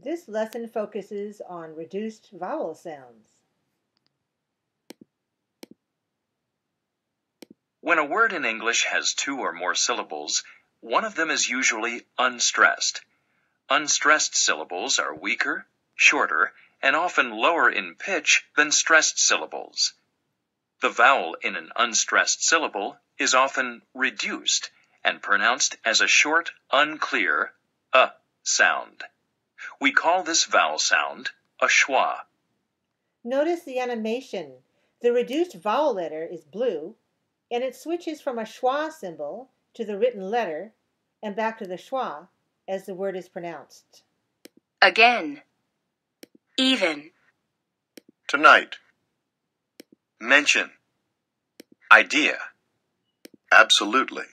This lesson focuses on reduced vowel sounds. When a word in English has two or more syllables, one of them is usually unstressed. Unstressed syllables are weaker, shorter, and often lower in pitch than stressed syllables. The vowel in an unstressed syllable is often reduced and pronounced as a short, unclear sound. We call this vowel sound a schwa. Notice the animation. The reduced vowel letter is blue, and it switches from a schwa symbol to the written letter and back to the schwa as the word is pronounced. Again. Even. Tonight. Mention. Idea. Absolutely.